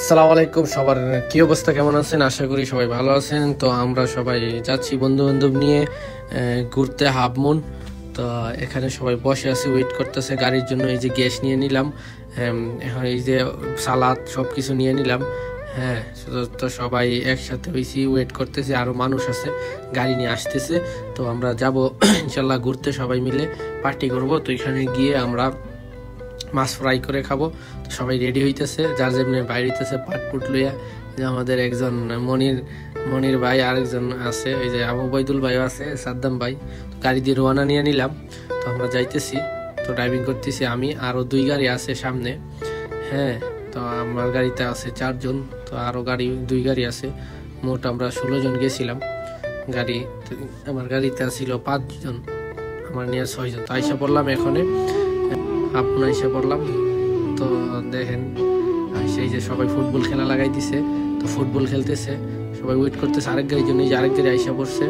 আসসালামু আলাইকুম, সবার কি অবস্থা, কেমন আছেন? আশা করি সবাই ভালো আছেন। তো আমরা সবাই যাচ্ছি বন্ধু বান্ধব নিয়ে ঘুরতে হাফ মুন। তো এখানে সবাই বসে আছে, ওয়েট করতেছে গাড়ির জন্য। এই যে গ্যাস নিয়ে নিলাম, এখন এই যে সালাদ সব কিছু নিয়ে নিলাম। হ্যাঁ, তো সবাই একসাথে হয়েছি, ওয়েট করতেছি, আরও মানুষ আছে গাড়ি নিয়ে আসতেছে। তো আমরা যাব ইনশাল্লাহ ঘুরতে, সবাই মিলে পার্টি করব। তো এখানে গিয়ে আমরা মাছ ফ্রাই করে খাবো। তো সবাই রেডি হইতেছে, যার যেমনি বাইরে হইতেছে পাটপুট লইয়া। যে আমাদের একজন মনির ভাই, আরেকজন আছে ওই যে আবু বৈদুল ভাইও আছে, সাদ্দাম ভাই। তো গাড়ি দিয়ে রওনা নিয়ে নিলাম। তো আমরা যাইতেছি, তো ড্রাইভিং করতেছি আমি, আরও 2 গাড়ি আছে সামনে। হ্যাঁ, তো আমার গাড়িতে আছে 4 জন, তো আরও 2 গাড়ি আছে। মোট আমরা 16 জন গেছিলাম। আমার গাড়িতে ছিল 5 জন, আমার নিয়ে 6 জন। তো আইসা পড়লাম এখানে, আপনার এসে পড়লাম। তো দেখেন সেই যে সবাই ফুটবল খেলা লাগাই দিছে, তো ফুটবল খেলতেছে, সবাই ওয়েট করতেছে আরেক গাড়ির জন্য। এই যে আরেক গাড়ি আইসা পড়ছে।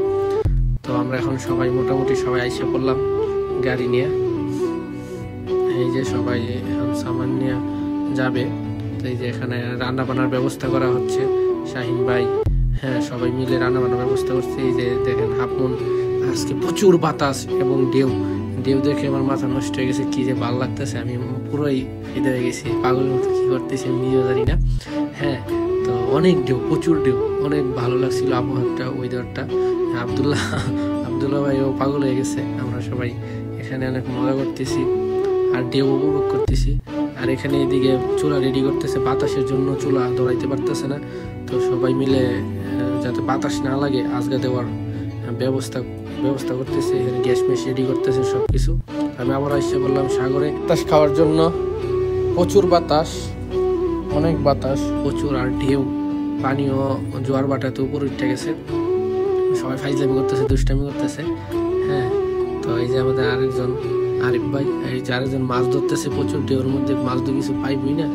তো আমরা এখন সবাই মোটামুটি সবাই আইসা পড়লাম গাড়ি নিয়ে। এই যে সবাই এখন সামান নিয়ে যাবে। তো এই যে এখানে রান্না বান্নার ব্যবস্থা করা হচ্ছে, শাহিন ভাই, হ্যাঁ, সবাই মিলে রান্না বান্নার ব্যবস্থা করছে। এই যে দেখেন হাফমুন, আজকে প্রচুর বাতাস এবং ঢেউ দেখে আমার মাথা নষ্ট হয়ে গেছে। কি যে ভালো লাগতেছে, আমি পুরোই ফিদে হয়ে গেছি, পাগলের মতো কি করতেছি আমি নিজেও জানি না। হ্যাঁ, তো অনেক ঢেউ, প্রচুর ঢেউ, অনেক ভালো লাগছিল আবহাওয়াটা, ওয়েদারটা। আবদুল্লাহ ভাইও পাগল হয়ে গেছে। আমরা সবাই এখানে অনেক মজা করতেছি আর ঢেউ উপভোগ করতেছি। আর এখানে এদিকে চুলা রেডি করতেছে, বাতাসের জন্য চুলা ধরাইতে পারতেছে না। তো সবাই মিলে যাতে বাতাস না লাগে আজগা দেওয়ার ব্যবস্থা করতেছে। এখানে গ্যাস মেশ রেডি করতেছে সবকিছু। আমি আবার এসে বললাম সাগরে বাতাস খাওয়ার জন্য। প্রচুর বাতাস, অনেক বাতাস, প্রচুর, আর ঢেউ, পানিও জোয়ার বাটাতে উপরে উঠে গেছে। সবাই ফাইজলামি করতেছে, দুষ্টামি করতেছে। হ্যাঁ, তো এই যে আমাদের আরেকজন আরিফ ভাই, এই যে আরেকজন মাছ ধরতেছে প্রচুর ঢেউর মধ্যে। মাছ তো কিছু পাইবই না,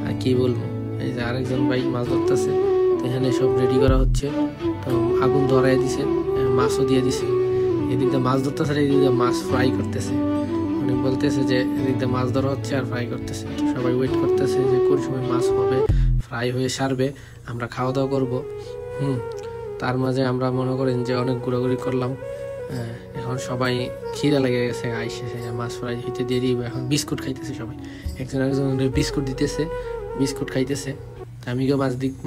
আর কি বলবো। এই যে আরেকজন ভাই মাছ ধরতেছে। তো এখানে সব রেডি করা হচ্ছে। তো আগুন ধরাই দিছে, মাছও দিয়ে দিছে। এদিক দিয়ে মাছ ধরতেছে, এদিক দিয়ে মাছ ফ্রাই করতেছে। মানে বলতেছে যে এদিক দিয়ে মাছ ধরা হচ্ছে আর ফ্রাই করতেছে। সবাই ওয়েট করতেছে যে কোন সময় মাছ হবে, ফ্রাই হয়ে সারবে, আমরা খাওয়া দাওয়া করবো। তার মাঝে আমরা মনে করেন যে অনেক ঘোরাঘুরি করলাম। এখন সবাই খিদে লেগে গেছে, আইসে মাছ ফ্রাই হইতে দেরি। এখন বিস্কুট খাইতেছে সবাই, একজন বিস্কুট দিতেছে, বিস্কুট খাইতেছে। আমি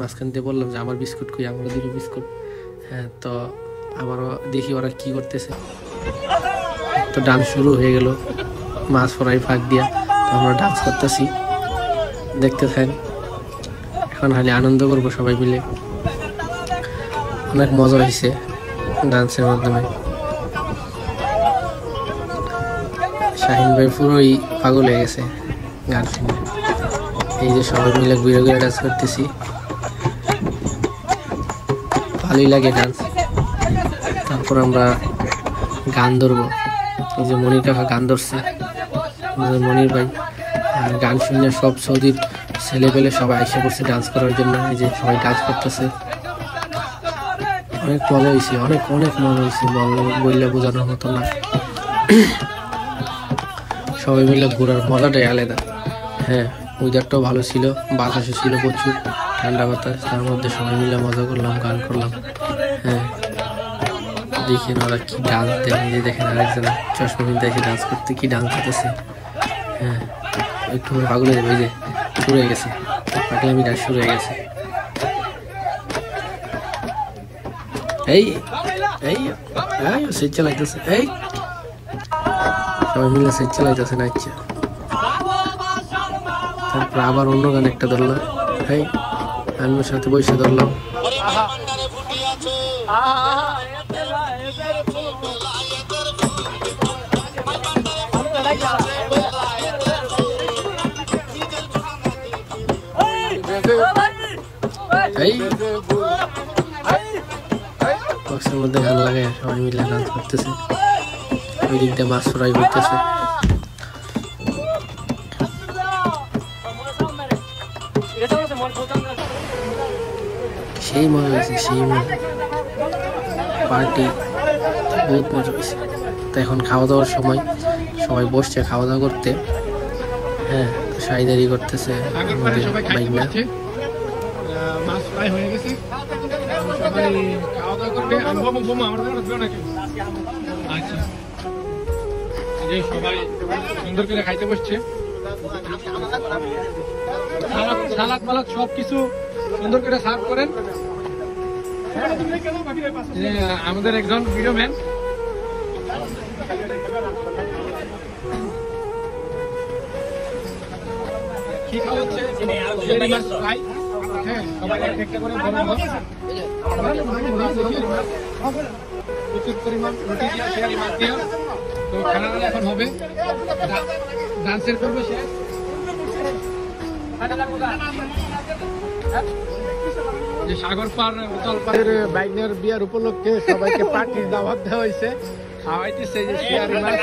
মাঝখান দিয়ে বললাম যে আমার বিস্কুট কই, আমারও দিল বিস্কুট। হ্যাঁ, তো আবারও দেখি ওরা কি করতেছে। তো ডান্স শুরু হয়ে গেল মাছ ফ্রাই ফাঁক দিয়া। তো আমরা ডান্স করতেছি, দেখতে থাকেন। এখন খালি আনন্দ করবো সবাই মিলে। অনেক মজা হয়েছে ডান্সের মাধ্যমে। শাহিন ভাই পুরোই পাগল হয়ে গেছে গান শুনে। এই যে সবাই মিলে ঘুরে ঘুরে ডান্স করতেছি, ভালোই লাগে ডান্স। তারপর আমরা গান ধরবো। এই যে মনির কাকা গান ধরছে, মনির ভাই গান শুনে সব সৌদির ছেলে পেলে সবাই এসে পড়ছে ডান্স করার জন্য। এই যে সবাই ডান্স করতেছে, অনেক মজা হয়েছে, অনেক মজা হয়েছে, বললে বোঝানোর মতো না। সবাই মিলে ঘোরার মজাটাই আলাদা। হ্যাঁ, ওয়েদারটাও ভালো ছিল, বাতাসও ছিল প্রচুর, ঠান্ডা বাতাস। তার মধ্যে সবাই মিলে মজা করলাম, গান করলাম। হ্যাঁ, দেখেন ওরা কি ডান্স, দেখেন আরেকজন চশমা কিনতে এসে ডান্স করতে কি ডান্স করতেছে। হ্যাঁ, একটু পাগল হয়ে যাবে, যে শুরু হয়ে গেছে পাগলামি, ডান্স শুরু হয়ে গেছে। এই সেট চালাইতেছে, এই সবাই মিলে সেট চালাইতেছে না। আচ্ছা, তারপর আবার অন্য গান একটা ধরলাম। এই আমি ওর সাথে বসে ধরলাম। এই বক্সের মধ্যে গান লাগে, সবাই মিলে ডান্স করতেছে। ওই দিক দিয়ে মাছ ফ্রাই করতেছে। সেই মজা হয়েছে, সেই মজা, পার্টি বহুত মজা হয়েছে। তো এখন খাওয়া দাওয়ার সময়, সবাই বসছে খাওয়া দাওয়া করতে। হ্যাঁ, শাহিদারি করতেছে বাইক না। মাছ ফ্রাই হয়ে গেছে, সবাই খাওয়া দাওয়া করবে। আমি বোমা আমার নাকি আচ্ছা, যে সবাই সুন্দর করে খাইতে বসছে, সালাদ মালাদ সব কিছু সুন্দর করে সার্ভ করেন। আমাদের একজন ভিডিও ম্যান কি খাওয়াচ্ছে, হ্যাঁ সবাই একটা করে প্রচুর পরিমাণ রুটি দিয়ে শেয়ারি মাছ দিয়ে। তো খানাটা এখন হবে, ডান্সের করবে সে। যে সাগর পার উতল পাড়ের বাইকের বিয়ার উপলক্ষে সবাইকে পার্টির দাওয়াত দেওয়া হয়েছে, খাওয়াইতেছে যে শেয়ারি মাছ।